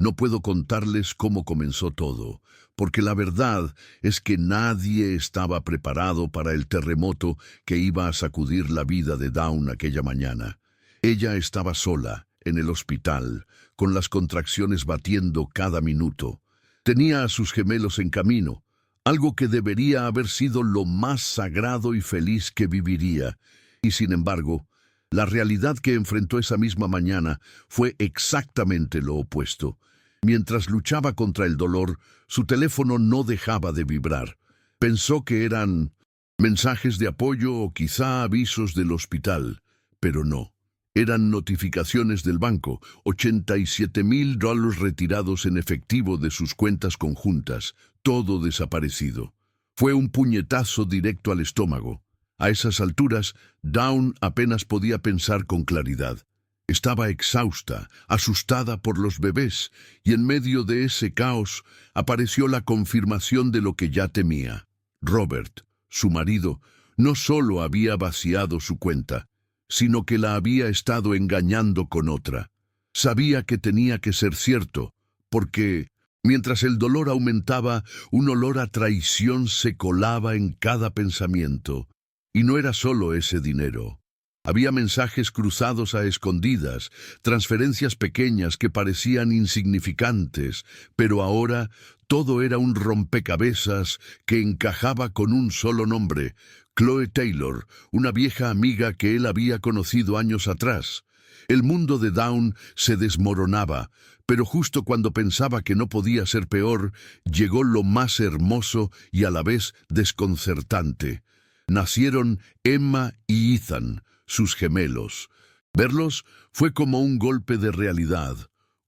No puedo contarles cómo comenzó todo, porque la verdad es que nadie estaba preparado para el terremoto que iba a sacudir la vida de Dawn aquella mañana. Ella estaba sola, en el hospital, con las contracciones batiendo cada minuto. Tenía a sus gemelos en camino, algo que debería haber sido lo más sagrado y feliz que viviría. Y sin embargo, la realidad que enfrentó esa misma mañana fue exactamente lo opuesto. Mientras luchaba contra el dolor, su teléfono no dejaba de vibrar. Pensó que eran mensajes de apoyo o quizá avisos del hospital, pero no. Eran notificaciones del banco, $87,000 retirados en efectivo de sus cuentas conjuntas, todo desaparecido. Fue un puñetazo directo al estómago. A esas alturas, Dawn apenas podía pensar con claridad. Estaba exhausta, asustada por los bebés, y en medio de ese caos apareció la confirmación de lo que ya temía. Robert, su marido, no solo había vaciado su cuenta, sino que la había estado engañando con otra. Sabía que tenía que ser cierto, porque, mientras el dolor aumentaba, un olor a traición se colaba en cada pensamiento. Y no era solo ese dinero. Había mensajes cruzados a escondidas, transferencias pequeñas que parecían insignificantes, pero ahora todo era un rompecabezas que encajaba con un solo nombre: Chloe Taylor, una vieja amiga que él había conocido años atrás. El mundo de Dawn se desmoronaba, pero justo cuando pensaba que no podía ser peor, llegó lo más hermoso y a la vez desconcertante. Nacieron Emma y Ethan, sus gemelos. Verlos fue como un golpe de realidad,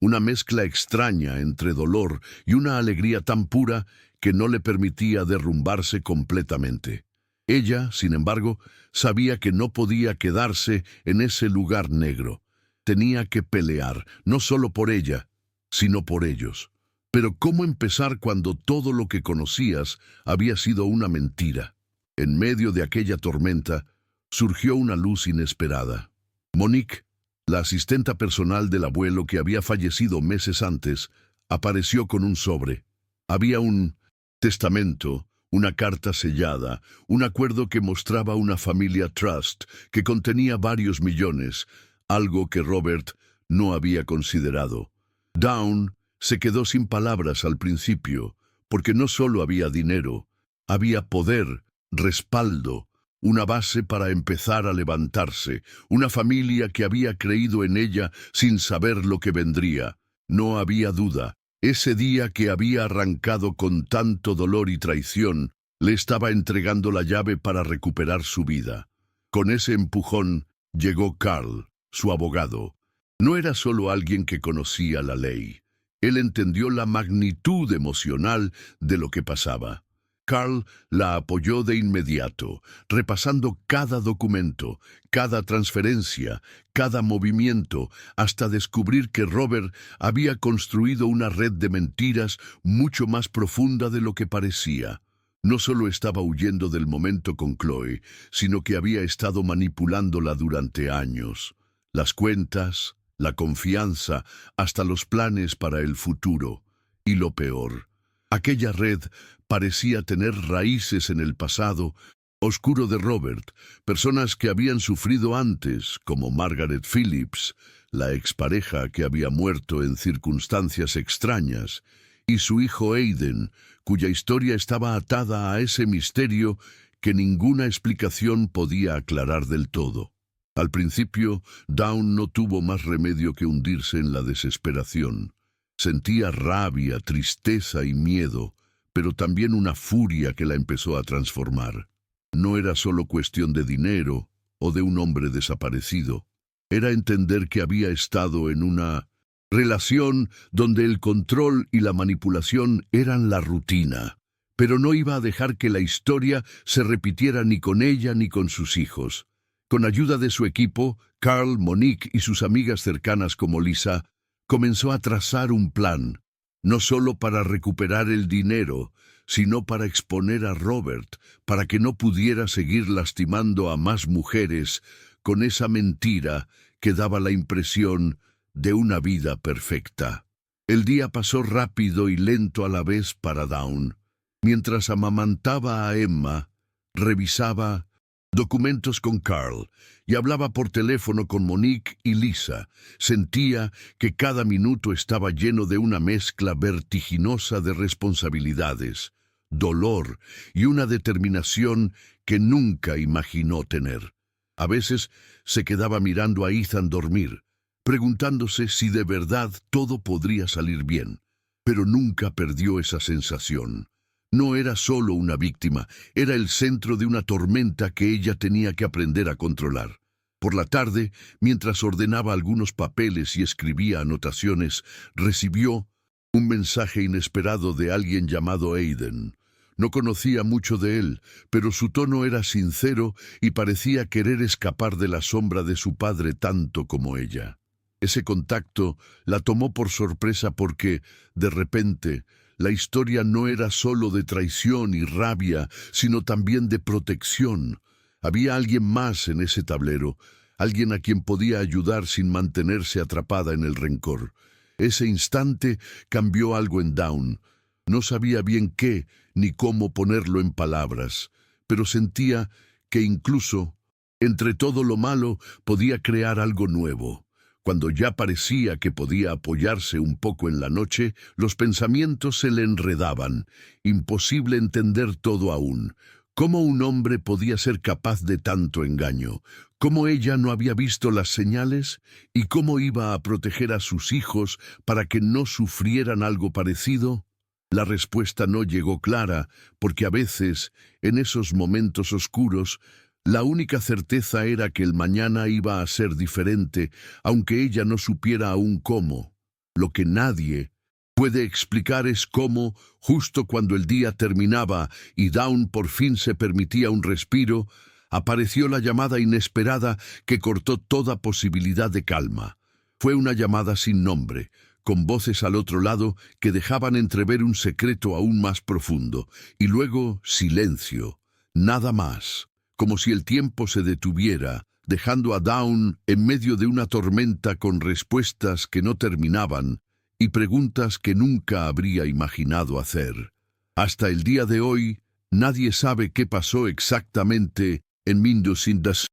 una mezcla extraña entre dolor y una alegría tan pura que no le permitía derrumbarse completamente. Ella, sin embargo, sabía que no podía quedarse en ese lugar negro. Tenía que pelear, no solo por ella, sino por ellos. Pero ¿cómo empezar cuando todo lo que conocías había sido una mentira? En medio de aquella tormenta, surgió una luz inesperada. Monique, la asistenta personal del abuelo que había fallecido meses antes, apareció con un sobre. Había un testamento, una carta sellada, un acuerdo que mostraba una familia trust que contenía varios millones, algo que Robert no había considerado. Dawn se quedó sin palabras al principio, porque no solo había dinero, había poder, respaldo, una base para empezar a levantarse, una familia que había creído en ella sin saber lo que vendría. No había duda, ese día que había arrancado con tanto dolor y traición, le estaba entregando la llave para recuperar su vida. Con ese empujón llegó Carl, su abogado. No era solo alguien que conocía la ley. Él entendió la magnitud emocional de lo que pasaba. Carl la apoyó de inmediato, repasando cada documento, cada transferencia, cada movimiento, hasta descubrir que Robert había construido una red de mentiras mucho más profunda de lo que parecía. No solo estaba huyendo del momento con Chloe, sino que había estado manipulándola durante años. Las cuentas, la confianza, hasta los planes para el futuro. Y lo peor, aquella red parecía tener raíces en el pasado oscuro de Robert, personas que habían sufrido antes, como Margaret Phillips, la expareja que había muerto en circunstancias extrañas, y su hijo Aiden, cuya historia estaba atada a ese misterio que ninguna explicación podía aclarar del todo. Al principio, Dawn no tuvo más remedio que hundirse en la desesperación. Sentía rabia, tristeza y miedo, pero también una furia que la empezó a transformar. No era solo cuestión de dinero o de un hombre desaparecido. Era entender que había estado en una relación donde el control y la manipulación eran la rutina, pero no iba a dejar que la historia se repitiera ni con ella ni con sus hijos. Con ayuda de su equipo, Carl, Monique y sus amigas cercanas como Lisa, comenzó a trazar un plan, no solo para recuperar el dinero, sino para exponer a Robert, para que no pudiera seguir lastimando a más mujeres con esa mentira que daba la impresión de una vida perfecta. El día pasó rápido y lento a la vez para Dawn. Mientras amamantaba a Emma, revisaba documentos con Carl y hablaba por teléfono con Monique y Lisa. Sentía que cada minuto estaba lleno de una mezcla vertiginosa de responsabilidades, dolor y una determinación que nunca imaginó tener. A veces se quedaba mirando a Ethan dormir, preguntándose si de verdad todo podría salir bien, pero nunca perdió esa sensación. No era solo una víctima, era el centro de una tormenta que ella tenía que aprender a controlar. Por la tarde, mientras ordenaba algunos papeles y escribía anotaciones, recibió un mensaje inesperado de alguien llamado Aiden. No conocía mucho de él, pero su tono era sincero y parecía querer escapar de la sombra de su padre tanto como ella. Ese contacto la tomó por sorpresa porque, de repente, la historia no era solo de traición y rabia, sino también de protección. Había alguien más en ese tablero, alguien a quien podía ayudar sin mantenerse atrapada en el rencor. Ese instante cambió algo en Dawn. No sabía bien qué ni cómo ponerlo en palabras, pero sentía que incluso, entre todo lo malo, podía crear algo nuevo. Cuando ya parecía que podía apoyarse un poco en la noche, los pensamientos se le enredaban. Imposible entender todo aún. ¿Cómo un hombre podía ser capaz de tanto engaño? ¿Cómo ella no había visto las señales? ¿Y cómo iba a proteger a sus hijos para que no sufrieran algo parecido? La respuesta no llegó clara, porque a veces, en esos momentos oscuros, la única certeza era que el mañana iba a ser diferente, aunque ella no supiera aún cómo. Lo que nadie puede explicar es cómo, justo cuando el día terminaba y Dawn por fin se permitía un respiro, apareció la llamada inesperada que cortó toda posibilidad de calma. Fue una llamada sin nombre, con voces al otro lado que dejaban entrever un secreto aún más profundo, y luego silencio, nada más. Como si el tiempo se detuviera, dejando a Dawn en medio de una tormenta con respuestas que no terminaban y preguntas que nunca habría imaginado hacer. Hasta el día de hoy, nadie sabe qué pasó exactamente en Mindusindas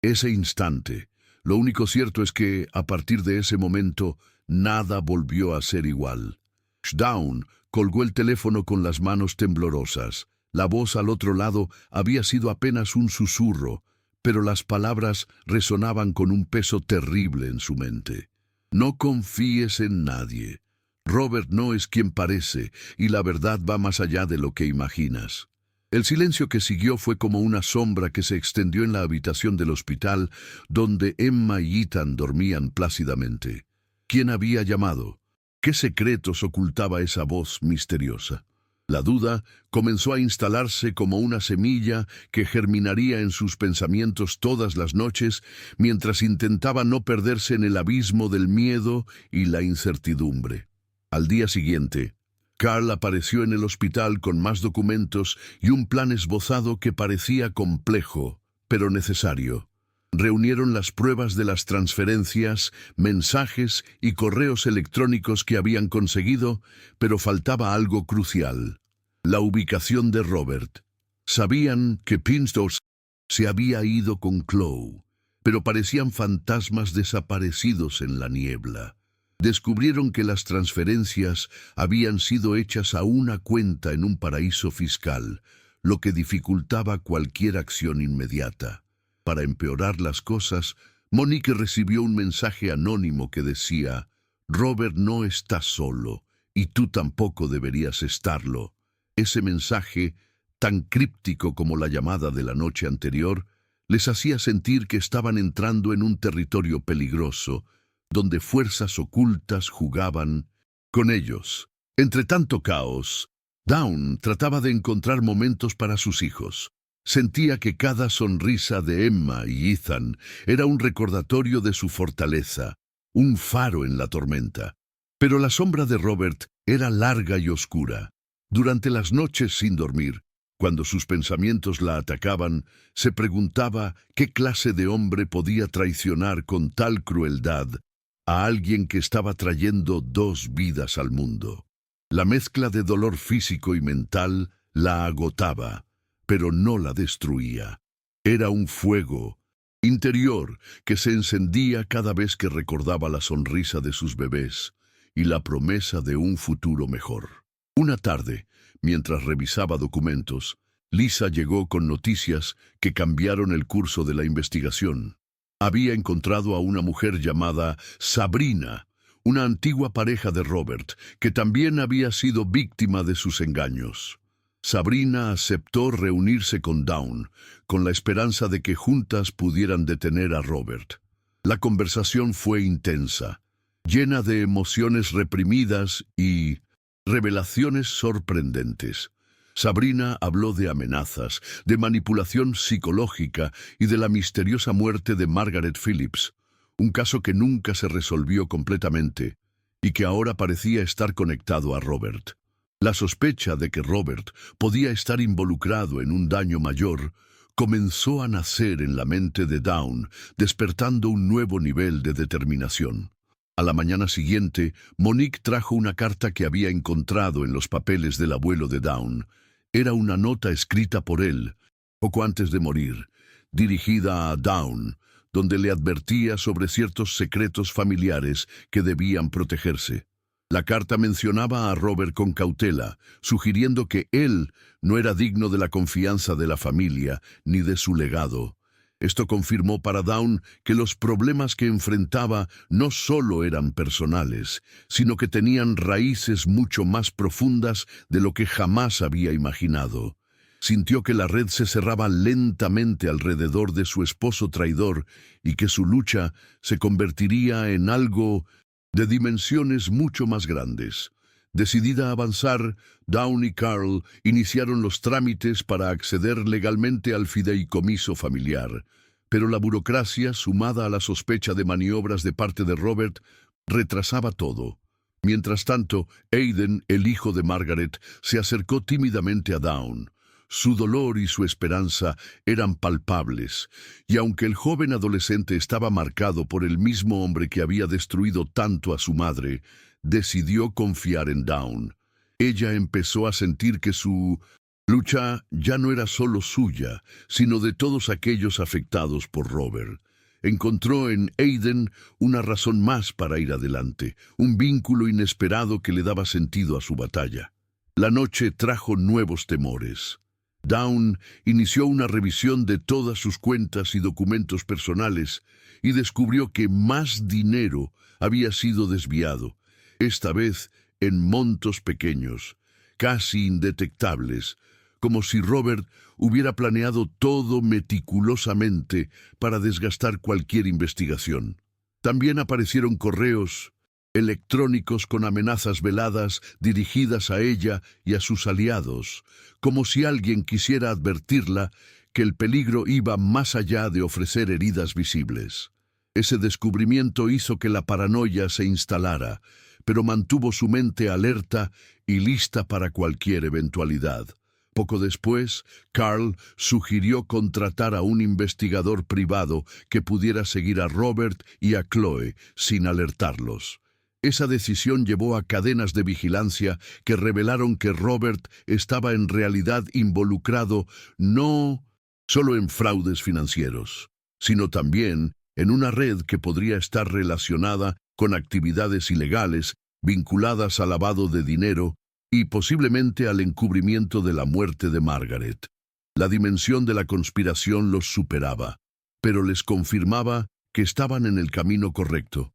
ese instante. Lo único cierto es que, a partir de ese momento, nada volvió a ser igual. Dawn colgó el teléfono con las manos temblorosas. La voz al otro lado había sido apenas un susurro, pero las palabras resonaban con un peso terrible en su mente. No confíes en nadie. Robert no es quien parece, y la verdad va más allá de lo que imaginas. El silencio que siguió fue como una sombra que se extendió en la habitación del hospital, donde Emma y Ethan dormían plácidamente. ¿Quién había llamado? ¿Qué secretos ocultaba esa voz misteriosa? La duda comenzó a instalarse como una semilla que germinaría en sus pensamientos todas las noches mientras intentaba no perderse en el abismo del miedo y la incertidumbre. Al día siguiente, Carl apareció en el hospital con más documentos y un plan esbozado que parecía complejo, pero necesario. Reunieron las pruebas de las transferencias, mensajes y correos electrónicos que habían conseguido, pero faltaba algo crucial: la ubicación de Robert. Sabían que Pinsdorf se había ido con Chloe, pero parecían fantasmas desaparecidos en la niebla. Descubrieron que las transferencias habían sido hechas a una cuenta en un paraíso fiscal, lo que dificultaba cualquier acción inmediata. Para empeorar las cosas, Monique recibió un mensaje anónimo que decía: «Robert no está solo, y tú tampoco deberías estarlo». Ese mensaje, tan críptico como la llamada de la noche anterior, les hacía sentir que estaban entrando en un territorio peligroso, donde fuerzas ocultas jugaban con ellos. Entre tanto caos, Dawn trataba de encontrar momentos para sus hijos. Sentía que cada sonrisa de Emma y Ethan era un recordatorio de su fortaleza, un faro en la tormenta. Pero la sombra de Robert era larga y oscura. Durante las noches sin dormir, cuando sus pensamientos la atacaban, se preguntaba qué clase de hombre podía traicionar con tal crueldad a alguien que estaba trayendo 2 vidas al mundo. La mezcla de dolor físico y mental la agotaba, pero no la destruía. Era un fuego interior que se encendía cada vez que recordaba la sonrisa de sus bebés y la promesa de un futuro mejor. Una tarde, mientras revisaba documentos, Lisa llegó con noticias que cambiaron el curso de la investigación. Había encontrado a una mujer llamada Sabrina, una antigua pareja de Robert, que también había sido víctima de sus engaños. Sabrina aceptó reunirse con Dawn, con la esperanza de que juntas pudieran detener a Robert. La conversación fue intensa, llena de emociones reprimidas y revelaciones sorprendentes. Sabrina habló de amenazas, de manipulación psicológica y de la misteriosa muerte de Margaret Phillips, un caso que nunca se resolvió completamente y que ahora parecía estar conectado a Robert. La sospecha de que Robert podía estar involucrado en un daño mayor comenzó a nacer en la mente de Dawn, despertando un nuevo nivel de determinación. A la mañana siguiente, Monique trajo una carta que había encontrado en los papeles del abuelo de Dawn. Era una nota escrita por él, poco antes de morir, dirigida a Dawn, donde le advertía sobre ciertos secretos familiares que debían protegerse. La carta mencionaba a Robert con cautela, sugiriendo que él no era digno de la confianza de la familia ni de su legado. Esto confirmó para Dawn que los problemas que enfrentaba no solo eran personales, sino que tenían raíces mucho más profundas de lo que jamás había imaginado. Sintió que la red se cerraba lentamente alrededor de su esposo traidor y que su lucha se convertiría en algo de dimensiones mucho más grandes. Decidida a avanzar, Dawn y Carl iniciaron los trámites para acceder legalmente al fideicomiso familiar, pero la burocracia, sumada a la sospecha de maniobras de parte de Robert, retrasaba todo. Mientras tanto, Aidan, el hijo de Margaret, se acercó tímidamente a Dawn. Su dolor y su esperanza eran palpables, y aunque el joven adolescente estaba marcado por el mismo hombre que había destruido tanto a su madre, decidió confiar en Dawn. Ella empezó a sentir que su lucha ya no era solo suya, sino de todos aquellos afectados por Robert. Encontró en Aidan una razón más para ir adelante, un vínculo inesperado que le daba sentido a su batalla. La noche trajo nuevos temores. Dawn inició una revisión de todas sus cuentas y documentos personales y descubrió que más dinero había sido desviado, esta vez en montos pequeños, casi indetectables, como si Robert hubiera planeado todo meticulosamente para desgastar cualquier investigación. También aparecieron correos electrónicos con amenazas veladas dirigidas a ella y a sus aliados, como si alguien quisiera advertirla que el peligro iba más allá de ofrecer heridas visibles. Ese descubrimiento hizo que la paranoia se instalara, pero mantuvo su mente alerta y lista para cualquier eventualidad. Poco después, Carl sugirió contratar a un investigador privado que pudiera seguir a Robert y a Chloe sin alertarlos. Esa decisión llevó a cadenas de vigilancia que revelaron que Robert estaba en realidad involucrado no solo en fraudes financieros, sino también en una red que podría estar relacionada con actividades ilegales vinculadas al lavado de dinero y posiblemente al encubrimiento de la muerte de Margaret. La dimensión de la conspiración los superaba, pero les confirmaba que estaban en el camino correcto.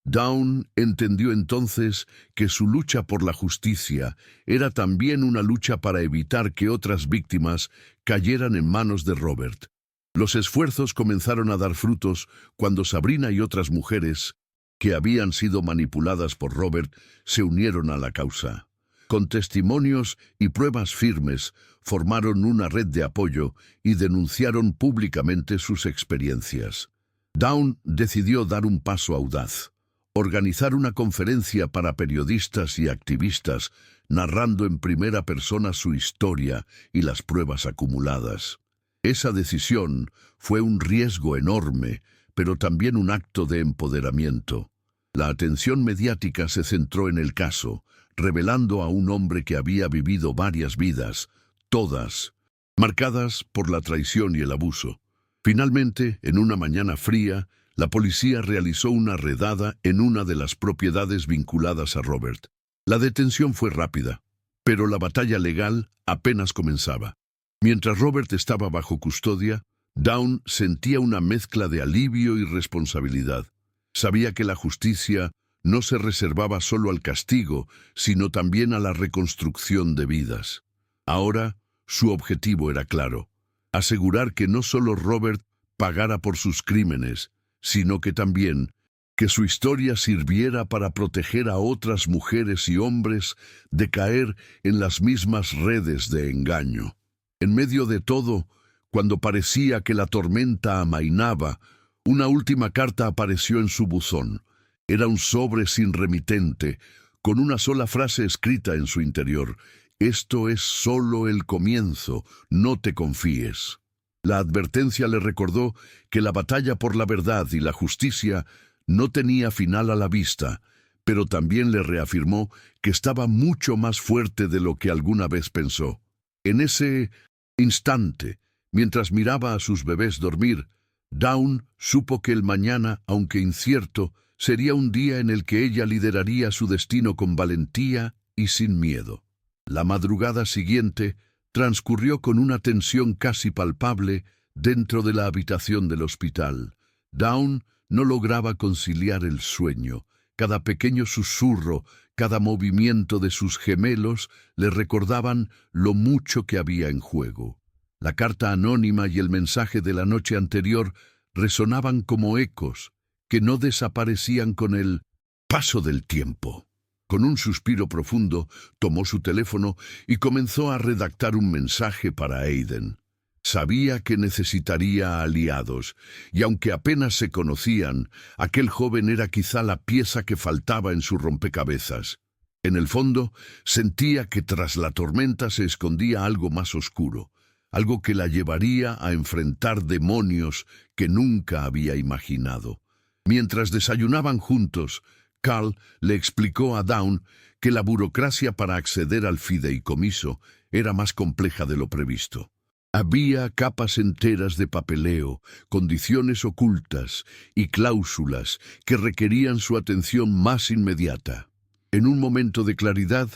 Dawn entendió entonces que su lucha por la justicia era también una lucha para evitar que otras víctimas cayeran en manos de Robert. Los esfuerzos comenzaron a dar frutos cuando Sabrina y otras mujeres que habían sido manipuladas por Robert se unieron a la causa. Con testimonios y pruebas firmes, formaron una red de apoyo y denunciaron públicamente sus experiencias. Dawn decidió dar un paso audaz: organizar una conferencia para periodistas y activistas, narrando en primera persona su historia y las pruebas acumuladas. Esa decisión fue un riesgo enorme, pero también un acto de empoderamiento. La atención mediática se centró en el caso, revelando a un hombre que había vivido varias vidas, todas marcadas por la traición y el abuso. Finalmente, en una mañana fría, la policía realizó una redada en una de las propiedades vinculadas a Robert. La detención fue rápida, pero la batalla legal apenas comenzaba. Mientras Robert estaba bajo custodia, Dawn sentía una mezcla de alivio y responsabilidad. Sabía que la justicia no se reservaba solo al castigo, sino también a la reconstrucción de vidas. Ahora, su objetivo era claro: asegurar que no solo Robert pagara por sus crímenes, sino que también que su historia sirviera para proteger a otras mujeres y hombres de caer en las mismas redes de engaño. En medio de todo, cuando parecía que la tormenta amainaba, una última carta apareció en su buzón. Era un sobre sin remitente, con una sola frase escrita en su interior: «Esto es solo el comienzo, no te confíes». La advertencia le recordó que la batalla por la verdad y la justicia no tenía final a la vista, pero también le reafirmó que estaba mucho más fuerte de lo que alguna vez pensó. En ese instante, mientras miraba a sus bebés dormir, Dawn supo que el mañana, aunque incierto, sería un día en el que ella lideraría su destino con valentía y sin miedo. La madrugada siguiente transcurrió con una tensión casi palpable dentro de la habitación del hospital. Dawn no lograba conciliar el sueño. Cada pequeño susurro, cada movimiento de sus gemelos le recordaban lo mucho que había en juego. La carta anónima y el mensaje de la noche anterior resonaban como ecos que no desaparecían con el paso del tiempo. Con un suspiro profundo, tomó su teléfono y comenzó a redactar un mensaje para Aiden. Sabía que necesitaría aliados, y aunque apenas se conocían, aquel joven era quizá la pieza que faltaba en su rompecabezas. En el fondo, sentía que tras la tormenta se escondía algo más oscuro, algo que la llevaría a enfrentar demonios que nunca había imaginado. Mientras desayunaban juntos, Carl le explicó a Dawn que la burocracia para acceder al fideicomiso era más compleja de lo previsto. Había capas enteras de papeleo, condiciones ocultas y cláusulas que requerían su atención más inmediata. En un momento de claridad,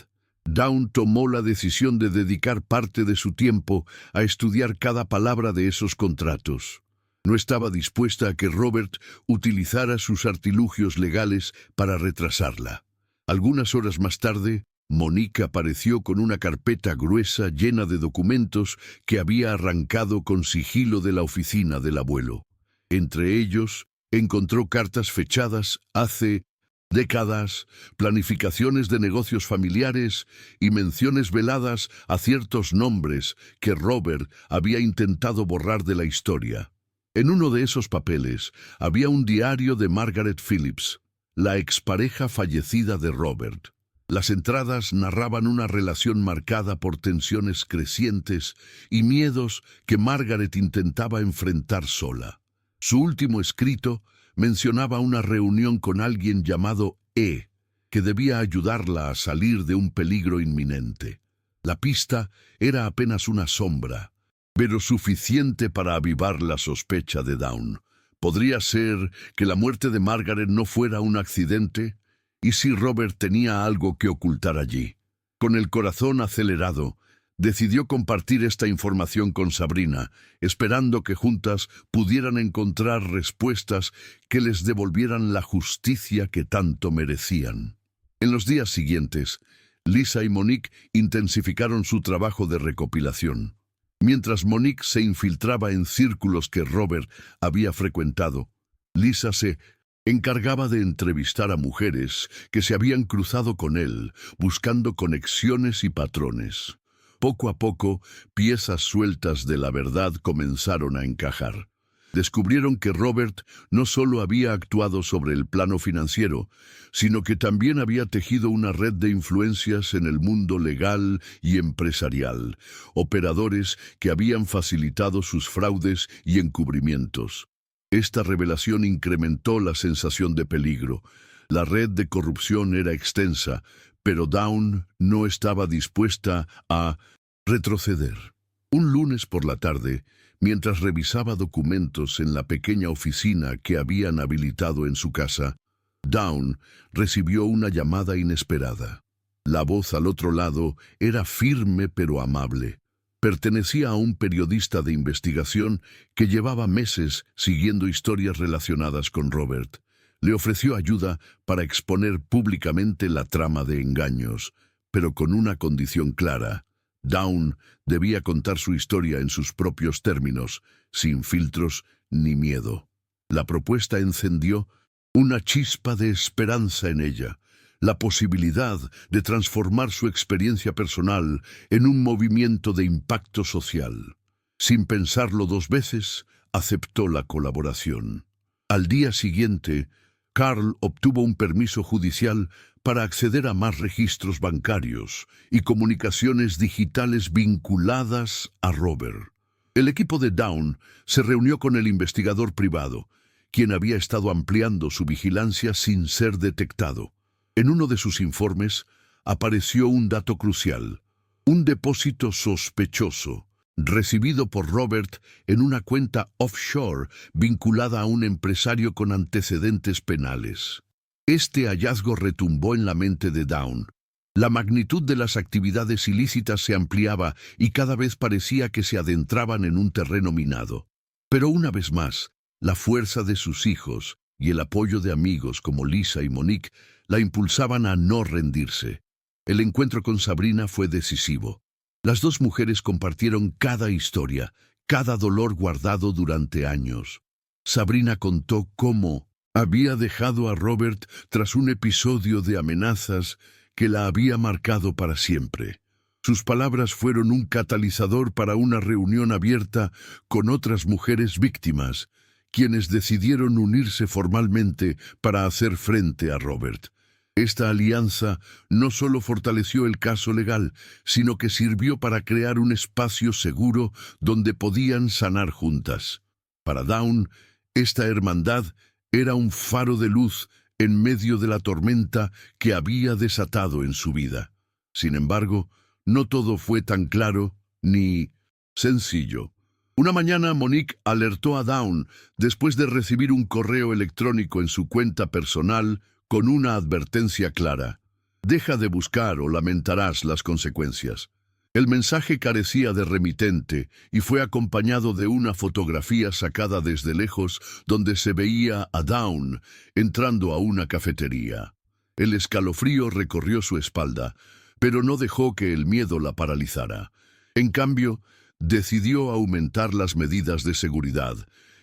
Dawn tomó la decisión de dedicar parte de su tiempo a estudiar cada palabra de esos contratos. No estaba dispuesta a que Robert utilizara sus artilugios legales para retrasarla. Algunas horas más tarde, Monique apareció con una carpeta gruesa llena de documentos que había arrancado con sigilo de la oficina del abuelo. Entre ellos, encontró cartas fechadas hace décadas, planificaciones de negocios familiares y menciones veladas a ciertos nombres que Robert había intentado borrar de la historia. En uno de esos papeles había un diario de Margaret Phillips, la expareja fallecida de Robert. Las entradas narraban una relación marcada por tensiones crecientes y miedos que Margaret intentaba enfrentar sola. Su último escrito mencionaba una reunión con alguien llamado E, que debía ayudarla a salir de un peligro inminente. La pista era apenas una sombra, pero suficiente para avivar la sospecha de Dawn. ¿Podría ser que la muerte de Margaret no fuera un accidente? ¿Y si Robert tenía algo que ocultar allí? Con el corazón acelerado, decidió compartir esta información con Sabrina, esperando que juntas pudieran encontrar respuestas que les devolvieran la justicia que tanto merecían. En los días siguientes, Lisa y Monique intensificaron su trabajo de recopilación. Mientras Monique se infiltraba en círculos que Robert había frecuentado, Lisa se encargaba de entrevistar a mujeres que se habían cruzado con él, buscando conexiones y patrones. Poco a poco, piezas sueltas de la verdad comenzaron a encajar. Descubrieron que Robert no solo había actuado sobre el plano financiero, sino que también había tejido una red de influencias en el mundo legal y empresarial, operadores que habían facilitado sus fraudes y encubrimientos. Esta revelación incrementó la sensación de peligro. La red de corrupción era extensa, pero Dawn no estaba dispuesta a retroceder. Un lunes por la tarde, mientras revisaba documentos en la pequeña oficina que habían habilitado en su casa, Dawn recibió una llamada inesperada. La voz al otro lado era firme pero amable. Pertenecía a un periodista de investigación que llevaba meses siguiendo historias relacionadas con Robert. Le ofreció ayuda para exponer públicamente la trama de engaños, pero con una condición clara. Dawn debía contar su historia en sus propios términos, sin filtros ni miedo. La propuesta encendió una chispa de esperanza en ella, la posibilidad de transformar su experiencia personal en un movimiento de impacto social. Sin pensarlo dos veces, aceptó la colaboración. Al día siguiente, Carl obtuvo un permiso judicial para acceder a más registros bancarios y comunicaciones digitales vinculadas a Robert. El equipo de Dawn se reunió con el investigador privado, quien había estado ampliando su vigilancia sin ser detectado. En uno de sus informes apareció un dato crucial: un depósito sospechoso, recibido por Robert en una cuenta offshore vinculada a un empresario con antecedentes penales. Este hallazgo retumbó en la mente de Dawn. La magnitud de las actividades ilícitas se ampliaba y cada vez parecía que se adentraban en un terreno minado. Pero una vez más, la fuerza de sus hijos y el apoyo de amigos como Lisa y Monique la impulsaban a no rendirse. El encuentro con Sabrina fue decisivo. Las dos mujeres compartieron cada historia, cada dolor guardado durante años. Sabrina contó cómo había dejado a Robert tras un episodio de amenazas que la había marcado para siempre. Sus palabras fueron un catalizador para una reunión abierta con otras mujeres víctimas, quienes decidieron unirse formalmente para hacer frente a Robert. Esta alianza no solo fortaleció el caso legal, sino que sirvió para crear un espacio seguro donde podían sanar juntas. Para Dawn, esta hermandad era un faro de luz en medio de la tormenta que había desatado en su vida. Sin embargo, no todo fue tan claro ni sencillo. Una mañana Monique alertó a Dawn después de recibir un correo electrónico en su cuenta personal con una advertencia clara: deja de buscar o lamentarás las consecuencias. El mensaje carecía de remitente y fue acompañado de una fotografía sacada desde lejos donde se veía a Dawn entrando a una cafetería. El escalofrío recorrió su espalda, pero no dejó que el miedo la paralizara. En cambio, decidió aumentar las medidas de seguridad,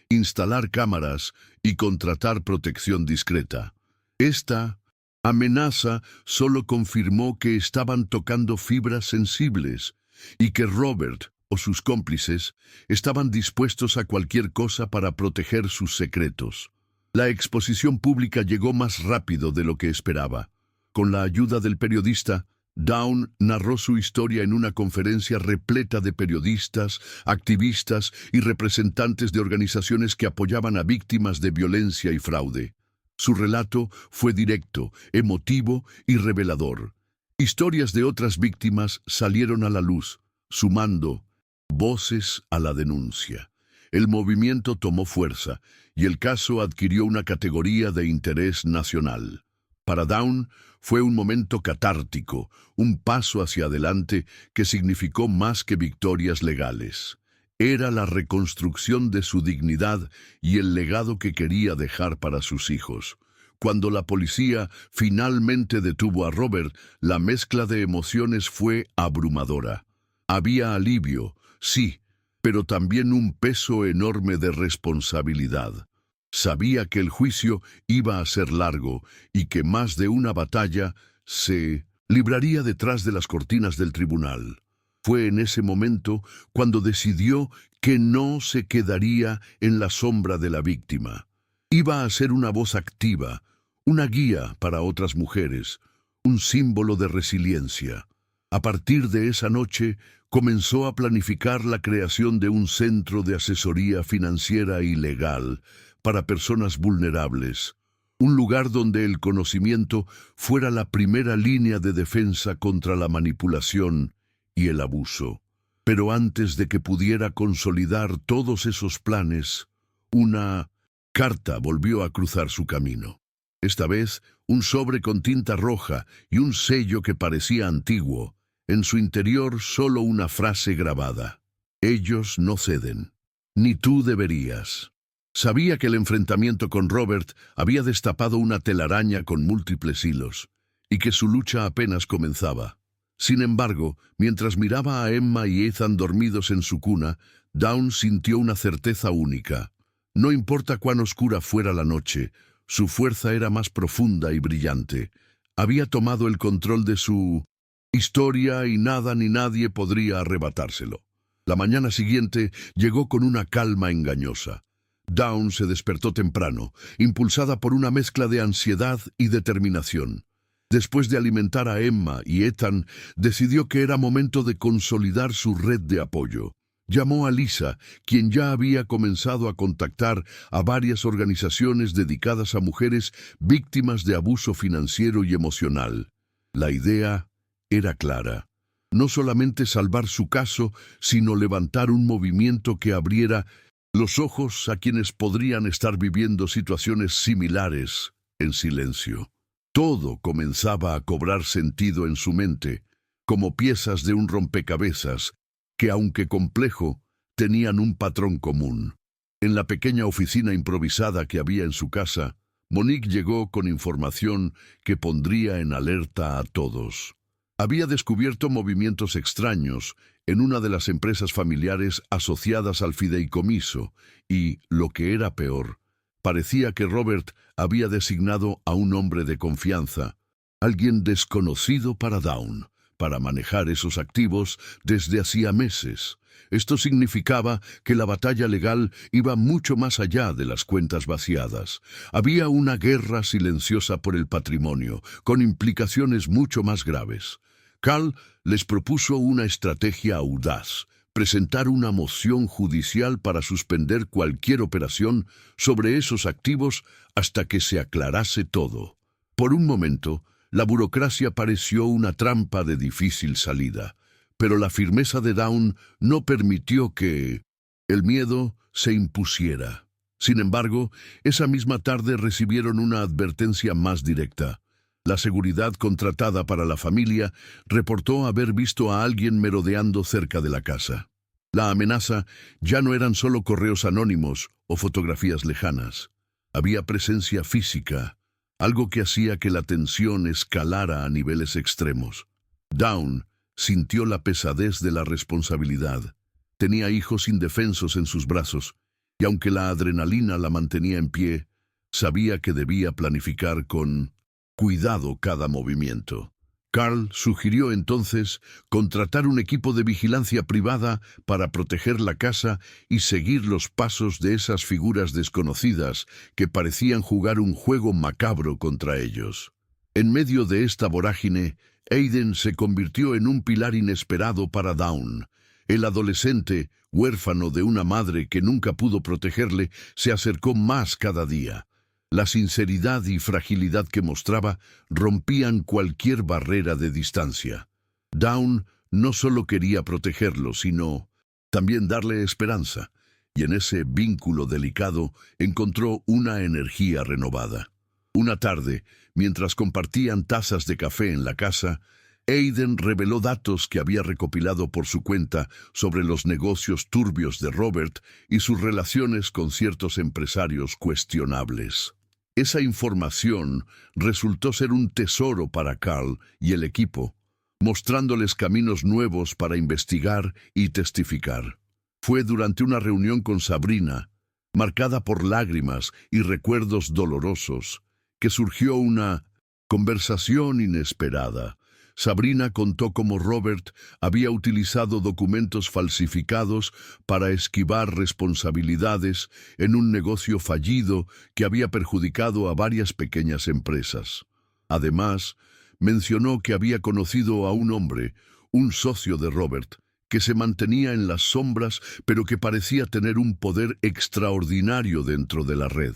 instalar cámaras y contratar protección discreta. Esta amenaza solo confirmó que estaban tocando fibras sensibles y que Robert o sus cómplices estaban dispuestos a cualquier cosa para proteger sus secretos. La exposición pública llegó más rápido de lo que esperaba. Con la ayuda del periodista, Dawn narró su historia en una conferencia repleta de periodistas, activistas y representantes de organizaciones que apoyaban a víctimas de violencia y fraude. Su relato fue directo, emotivo y revelador. Historias de otras víctimas salieron a la luz, sumando voces a la denuncia. El movimiento tomó fuerza y el caso adquirió una categoría de interés nacional. Para Dawn fue un momento catártico, un paso hacia adelante que significó más que victorias legales. Era la reconstrucción de su dignidad y el legado que quería dejar para sus hijos. Cuando la policía finalmente detuvo a Robert, la mezcla de emociones fue abrumadora. Había alivio, sí, pero también un peso enorme de responsabilidad. Sabía que el juicio iba a ser largo y que más de una batalla se libraría detrás de las cortinas del tribunal. Fue en ese momento cuando decidió que no se quedaría en la sombra de la víctima. Iba a ser una voz activa, una guía para otras mujeres, un símbolo de resiliencia. A partir de esa noche, comenzó a planificar la creación de un centro de asesoría financiera y legal para personas vulnerables, un lugar donde el conocimiento fuera la primera línea de defensa contra la manipulación y el abuso. Pero antes de que pudiera consolidar todos esos planes, una carta volvió a cruzar su camino. Esta vez, un sobre con tinta roja y un sello que parecía antiguo. En su interior solo una frase grabada: ellos no ceden, ni tú deberías. Sabía que el enfrentamiento con Robert había destapado una telaraña con múltiples hilos, y que su lucha apenas comenzaba. Sin embargo, mientras miraba a Emma y Ethan dormidos en su cuna, Dawn sintió una certeza única. No importa cuán oscura fuera la noche, su fuerza era más profunda y brillante. Había tomado el control de su historia y nada ni nadie podría arrebatárselo. La mañana siguiente llegó con una calma engañosa. Dawn se despertó temprano, impulsada por una mezcla de ansiedad y determinación. Después de alimentar a Emma y Ethan, decidió que era momento de consolidar su red de apoyo. Llamó a Lisa, quien ya había comenzado a contactar a varias organizaciones dedicadas a mujeres víctimas de abuso financiero y emocional. La idea era clara: no solamente salvar su caso, sino levantar un movimiento que abriera los ojos a quienes podrían estar viviendo situaciones similares en silencio. Todo comenzaba a cobrar sentido en su mente, como piezas de un rompecabezas que, aunque complejo, tenían un patrón común. En la pequeña oficina improvisada que había en su casa, Monique llegó con información que pondría en alerta a todos. Había descubierto movimientos extraños en una de las empresas familiares asociadas al fideicomiso y, lo que era peor, parecía que Robert había designado a un hombre de confianza, alguien desconocido para Dawn, para manejar esos activos desde hacía meses. Esto significaba que la batalla legal iba mucho más allá de las cuentas vaciadas. Había una guerra silenciosa por el patrimonio, con implicaciones mucho más graves. Carl les propuso una estrategia audaz: presentar una moción judicial para suspender cualquier operación sobre esos activos hasta que se aclarase todo. Por un momento, la burocracia pareció una trampa de difícil salida, pero la firmeza de Dawn no permitió que el miedo se impusiera. Sin embargo, esa misma tarde recibieron una advertencia más directa. La seguridad contratada para la familia reportó haber visto a alguien merodeando cerca de la casa. La amenaza ya no eran solo correos anónimos o fotografías lejanas. Había presencia física, algo que hacía que la tensión escalara a niveles extremos. Dawn sintió la pesadez de la responsabilidad. Tenía hijos indefensos en sus brazos, y aunque la adrenalina la mantenía en pie, sabía que debía planificar con cuidado cada movimiento. Carl sugirió entonces contratar un equipo de vigilancia privada para proteger la casa y seguir los pasos de esas figuras desconocidas que parecían jugar un juego macabro contra ellos. En medio de esta vorágine, Aiden se convirtió en un pilar inesperado para Dawn. El adolescente, huérfano de una madre que nunca pudo protegerle, se acercó más cada día. La sinceridad y fragilidad que mostraba rompían cualquier barrera de distancia. Dawn no solo quería protegerlo, sino también darle esperanza, y en ese vínculo delicado encontró una energía renovada. Una tarde, mientras compartían tazas de café en la casa, Aiden reveló datos que había recopilado por su cuenta sobre los negocios turbios de Robert y sus relaciones con ciertos empresarios cuestionables. Esa información resultó ser un tesoro para Carl y el equipo, mostrándoles caminos nuevos para investigar y testificar. Fue durante una reunión con Sabrina, marcada por lágrimas y recuerdos dolorosos, que surgió una conversación inesperada. Sabrina contó cómo Robert había utilizado documentos falsificados para esquivar responsabilidades en un negocio fallido que había perjudicado a varias pequeñas empresas. Además, mencionó que había conocido a un hombre, un socio de Robert, que se mantenía en las sombras pero que parecía tener un poder extraordinario dentro de la red.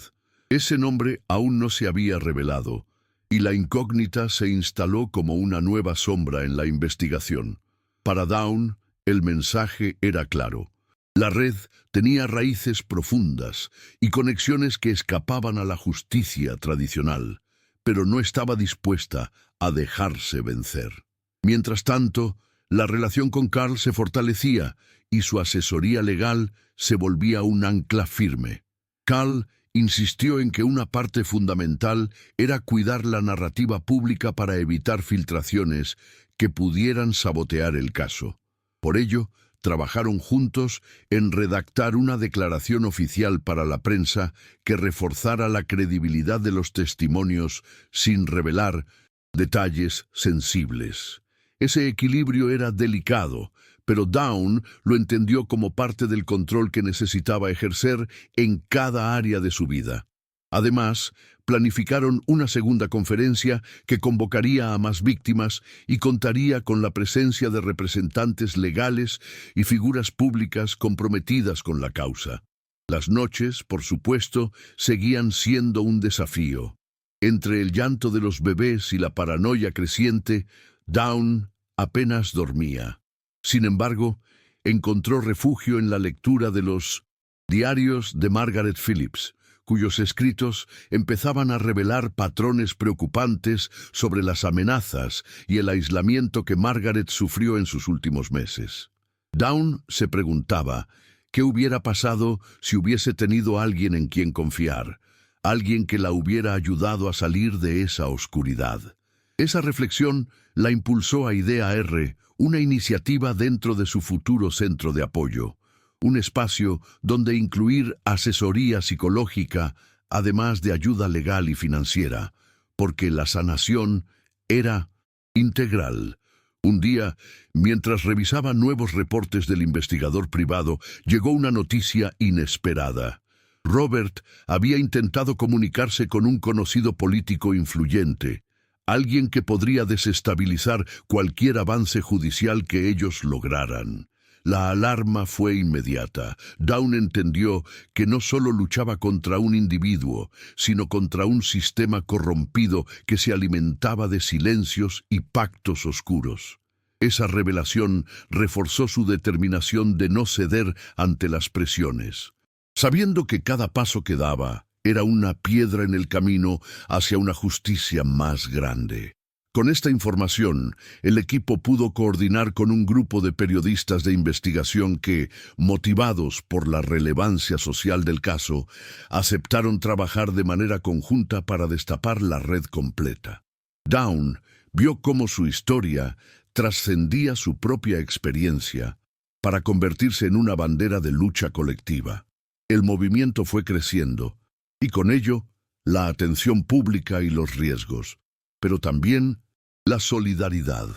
Ese nombre aún no se había revelado, y la incógnita se instaló como una nueva sombra en la investigación. Para Dawn, el mensaje era claro. La red tenía raíces profundas y conexiones que escapaban a la justicia tradicional, pero no estaba dispuesta a dejarse vencer. Mientras tanto, la relación con Carl se fortalecía y su asesoría legal se volvía un ancla firme. Carl insistió en que una parte fundamental era cuidar la narrativa pública para evitar filtraciones que pudieran sabotear el caso. Por ello, trabajaron juntos en redactar una declaración oficial para la prensa que reforzara la credibilidad de los testimonios sin revelar detalles sensibles. Ese equilibrio era delicado, pero Dawn lo entendió como parte del control que necesitaba ejercer en cada área de su vida. Además, planificaron una segunda conferencia que convocaría a más víctimas y contaría con la presencia de representantes legales y figuras públicas comprometidas con la causa. Las noches, por supuesto, seguían siendo un desafío. Entre el llanto de los bebés y la paranoia creciente, Dawn apenas dormía. Sin embargo, encontró refugio en la lectura de los diarios de Margaret Phillips, cuyos escritos empezaban a revelar patrones preocupantes sobre las amenazas y el aislamiento que Margaret sufrió en sus últimos meses. Dawn se preguntaba qué hubiera pasado si hubiese tenido alguien en quien confiar, alguien que la hubiera ayudado a salir de esa oscuridad. Esa reflexión la impulsó a Idea R, una iniciativa dentro de su futuro centro de apoyo, un espacio donde incluir asesoría psicológica, además de ayuda legal y financiera, porque la sanación era integral. Un día, mientras revisaba nuevos reportes del investigador privado, llegó una noticia inesperada. Robert había intentado comunicarse con un conocido político influyente, alguien que podría desestabilizar cualquier avance judicial que ellos lograran. La alarma fue inmediata. Dawn entendió que no solo luchaba contra un individuo, sino contra un sistema corrompido que se alimentaba de silencios y pactos oscuros. Esa revelación reforzó su determinación de no ceder ante las presiones. Sabiendo que cada paso que daba era una piedra en el camino hacia una justicia más grande. Con esta información, el equipo pudo coordinar con un grupo de periodistas de investigación que, motivados por la relevancia social del caso, aceptaron trabajar de manera conjunta para destapar la red completa. Dawn vio cómo su historia trascendía su propia experiencia para convertirse en una bandera de lucha colectiva. El movimiento fue creciendo, y con ello, la atención pública y los riesgos, pero también la solidaridad.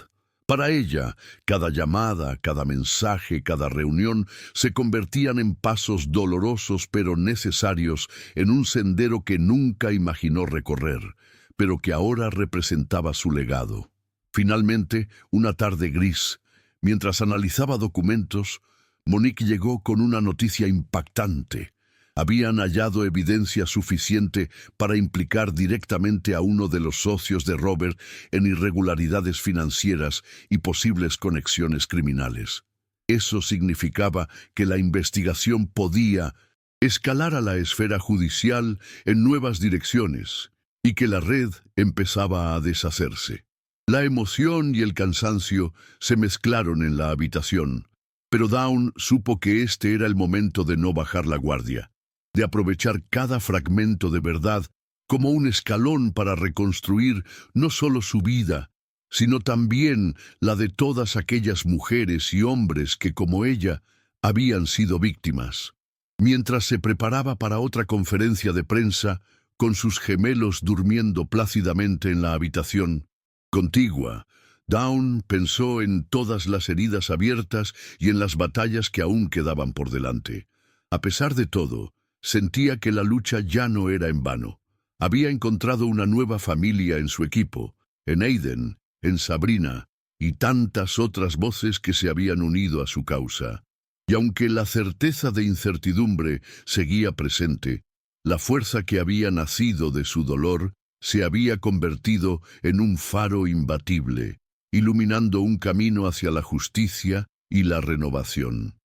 Para ella, cada llamada, cada mensaje, cada reunión se convertían en pasos dolorosos pero necesarios en un sendero que nunca imaginó recorrer, pero que ahora representaba su legado. Finalmente, una tarde gris, mientras analizaba documentos, Monique llegó con una noticia impactante. Habían hallado evidencia suficiente para implicar directamente a uno de los socios de Robert en irregularidades financieras y posibles conexiones criminales. Eso significaba que la investigación podía escalar a la esfera judicial en nuevas direcciones y que la red empezaba a deshacerse. La emoción y el cansancio se mezclaron en la habitación, pero Dawn supo que este era el momento de no bajar la guardia, de aprovechar cada fragmento de verdad como un escalón para reconstruir no solo su vida, sino también la de todas aquellas mujeres y hombres que, como ella, habían sido víctimas. Mientras se preparaba para otra conferencia de prensa, con sus gemelos durmiendo plácidamente en la habitación contigua, Dawn pensó en todas las heridas abiertas y en las batallas que aún quedaban por delante. A pesar de todo, sentía que la lucha ya no era en vano. Había encontrado una nueva familia en su equipo, en Aiden, en Sabrina y tantas otras voces que se habían unido a su causa. Y aunque la certeza de incertidumbre seguía presente, La fuerza que había nacido de su dolor se había convertido en un faro imbatible, iluminando un camino hacia la justicia y la renovación.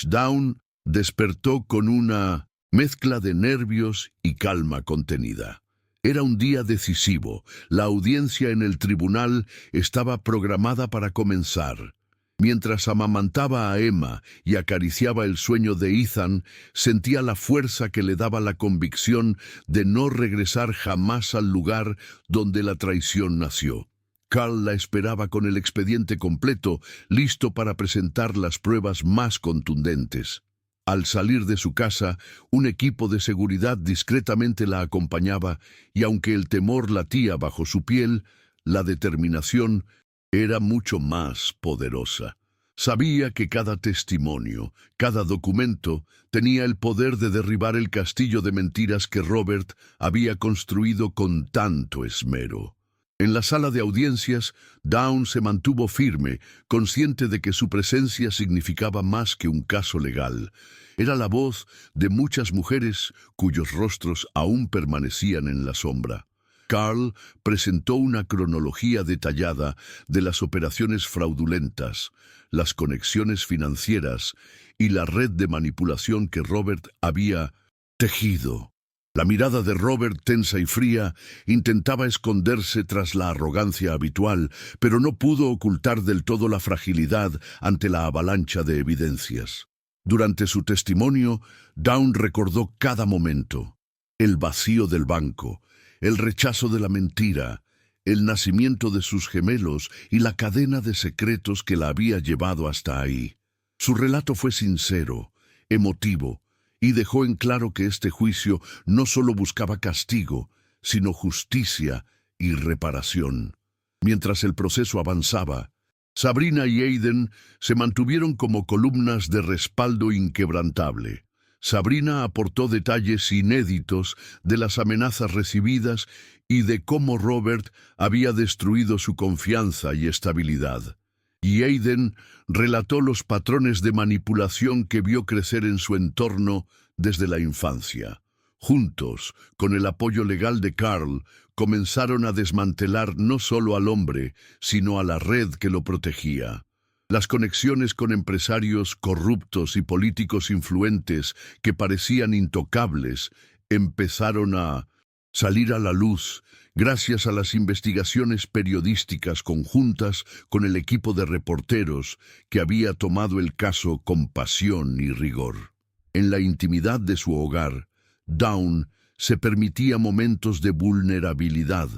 Dawn despertó con una mezcla de nervios y calma contenida. Era un día decisivo. La audiencia en el tribunal estaba programada para comenzar. Mientras amamantaba a Emma y acariciaba el sueño de Ethan, sentía la fuerza que le daba la convicción de no regresar jamás al lugar donde la traición nació. Carl la esperaba con el expediente completo, listo para presentar las pruebas más contundentes. Al salir de su casa, un equipo de seguridad discretamente la acompañaba, y aunque el temor latía bajo su piel, la determinación era mucho más poderosa. Sabía que cada testimonio, cada documento, tenía el poder de derribar el castillo de mentiras que Robert había construido con tanto esmero. En la sala de audiencias, Dawn se mantuvo firme, consciente de que su presencia significaba más que un caso legal. Era la voz de muchas mujeres cuyos rostros aún permanecían en la sombra. Carl presentó una cronología detallada de las operaciones fraudulentas, las conexiones financieras y la red de manipulación que Robert había tejido. La mirada de Robert, tensa y fría, intentaba esconderse tras la arrogancia habitual, pero no pudo ocultar del todo la fragilidad ante la avalancha de evidencias. Durante su testimonio, Dawn recordó cada momento: el vacío del banco, el rechazo de la mentira, el nacimiento de sus gemelos y la cadena de secretos que la había llevado hasta ahí. Su relato fue sincero, emotivo, y dejó en claro que este juicio no solo buscaba castigo, sino justicia y reparación. Mientras el proceso avanzaba, Sabrina y Aiden se mantuvieron como columnas de respaldo inquebrantable. Sabrina aportó detalles inéditos de las amenazas recibidas y de cómo Robert había destruido su confianza y estabilidad. Y Aiden relató los patrones de manipulación que vio crecer en su entorno desde la infancia. Juntos, con el apoyo legal de Carl, comenzaron a desmantelar no solo al hombre, sino a la red que lo protegía. Las conexiones con empresarios corruptos y políticos influentes que parecían intocables empezaron a salir a la luz gracias a las investigaciones periodísticas conjuntas con el equipo de reporteros que había tomado el caso con pasión y rigor. En la intimidad de su hogar, Dawn se permitía momentos de vulnerabilidad,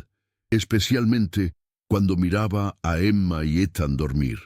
especialmente cuando miraba a Emma y Ethan dormir.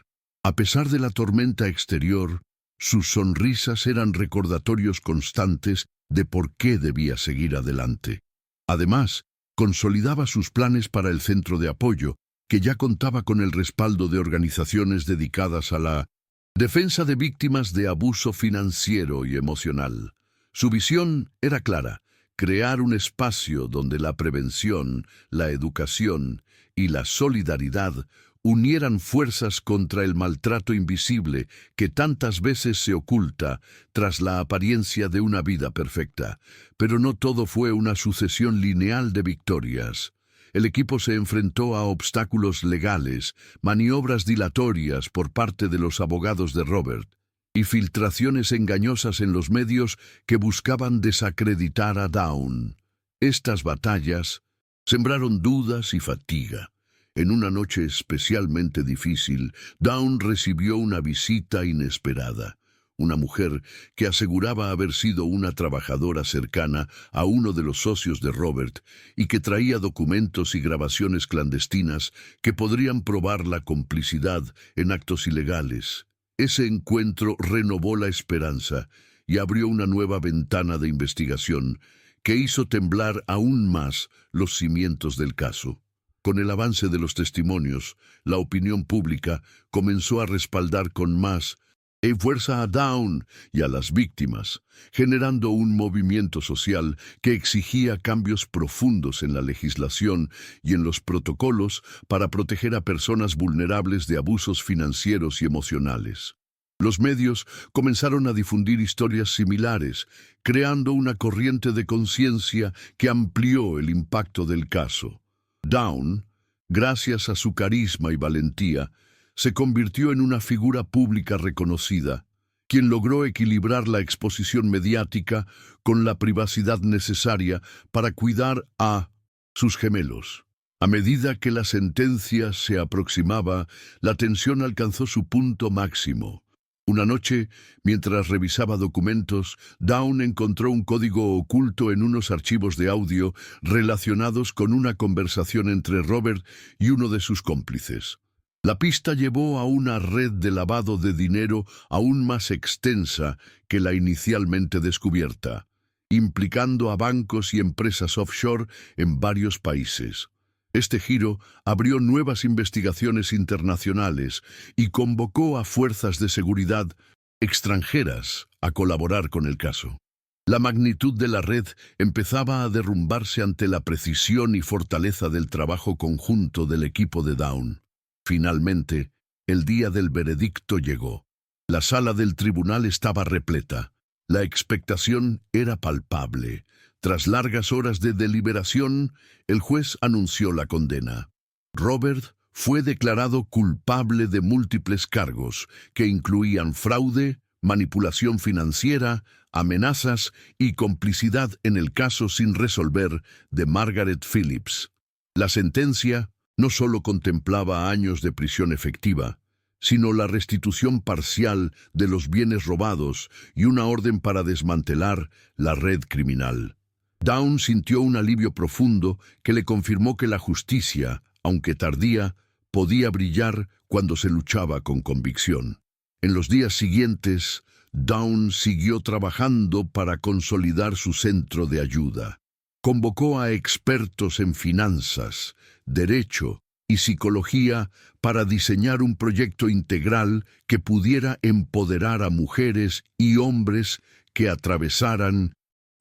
A pesar de la tormenta exterior, sus sonrisas eran recordatorios constantes de por qué debía seguir adelante. Además, consolidaba sus planes para el centro de apoyo, que ya contaba con el respaldo de organizaciones dedicadas a la defensa de víctimas de abuso financiero y emocional. Su visión era clara: crear un espacio donde la prevención, la educación y la solidaridad unieran fuerzas contra el maltrato invisible que tantas veces se oculta tras la apariencia de una vida perfecta. Pero no todo fue una sucesión lineal de victorias. El equipo se enfrentó a obstáculos legales, maniobras dilatorias por parte de los abogados de Robert, y filtraciones engañosas en los medios que buscaban desacreditar a Dawn. Estas batallas sembraron dudas y fatiga. En una noche especialmente difícil, Dawn recibió una visita inesperada. Una mujer que aseguraba haber sido una trabajadora cercana a uno de los socios de Robert y que traía documentos y grabaciones clandestinas que podrían probar la complicidad en actos ilegales. Ese encuentro renovó la esperanza y abrió una nueva ventana de investigación que hizo temblar aún más los cimientos del caso. Con el avance de los testimonios, la opinión pública comenzó a respaldar con más fuerza a Dawn y a las víctimas, generando un movimiento social que exigía cambios profundos en la legislación y en los protocolos para proteger a personas vulnerables de abusos financieros y emocionales. Los medios comenzaron a difundir historias similares, creando una corriente de conciencia que amplió el impacto del caso. Dawn, gracias a su carisma y valentía, se convirtió en una figura pública reconocida, quien logró equilibrar la exposición mediática con la privacidad necesaria para cuidar a sus gemelos. A medida que la sentencia se aproximaba, la tensión alcanzó su punto máximo. Una noche, mientras revisaba documentos, Dawn encontró un código oculto en unos archivos de audio relacionados con una conversación entre Robert y uno de sus cómplices. La pista llevó a una red de lavado de dinero aún más extensa que la inicialmente descubierta, implicando a bancos y empresas offshore en varios países. Este giro abrió nuevas investigaciones internacionales y convocó a fuerzas de seguridad extranjeras a colaborar con el caso. La magnitud de la red empezaba a derrumbarse ante la precisión y fortaleza del trabajo conjunto del equipo de Dawn. Finalmente, el día del veredicto llegó. La sala del tribunal estaba repleta. La expectación era palpable. Tras largas horas de deliberación, el juez anunció la condena. Robert fue declarado culpable de múltiples cargos, que incluían fraude, manipulación financiera, amenazas y complicidad en el caso sin resolver de Margaret Phillips. La sentencia no solo contemplaba años de prisión efectiva, sino la restitución parcial de los bienes robados y una orden para desmantelar la red criminal. Dawn sintió un alivio profundo que le confirmó que la justicia, aunque tardía, podía brillar cuando se luchaba con convicción. En los días siguientes, Dawn siguió trabajando para consolidar su centro de ayuda. Convocó a expertos en finanzas, derecho y psicología para diseñar un proyecto integral que pudiera empoderar a mujeres y hombres que atravesaran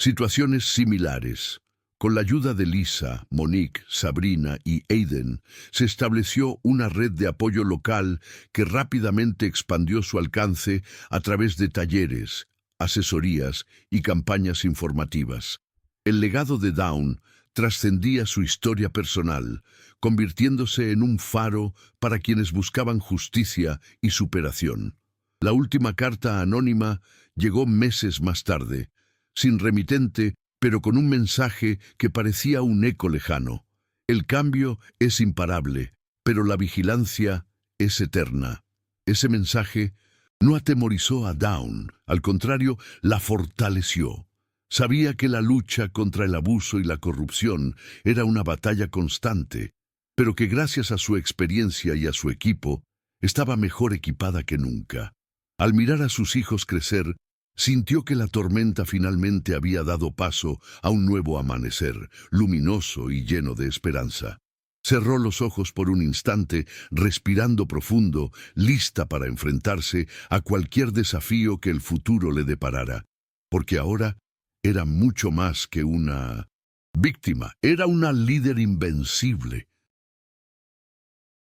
situaciones similares. Con la ayuda de Lisa, Monique, Sabrina y Aiden, se estableció una red de apoyo local que rápidamente expandió su alcance a través de talleres, asesorías y campañas informativas. El legado de Dawn trascendía su historia personal, convirtiéndose en un faro para quienes buscaban justicia y superación. La última carta anónima llegó meses más tarde, sin remitente, pero con un mensaje que parecía un eco lejano. El cambio es imparable, pero la vigilancia es eterna. Ese mensaje no atemorizó a Dawn, al contrario, la fortaleció. Sabía que la lucha contra el abuso y la corrupción era una batalla constante, pero que gracias a su experiencia y a su equipo, estaba mejor equipada que nunca. Al mirar a sus hijos crecer, sintió que la tormenta finalmente había dado paso a un nuevo amanecer, luminoso y lleno de esperanza. Cerró los ojos por un instante, respirando profundo, lista para enfrentarse a cualquier desafío que el futuro le deparara, porque ahora era mucho más que una víctima, era una líder invencible.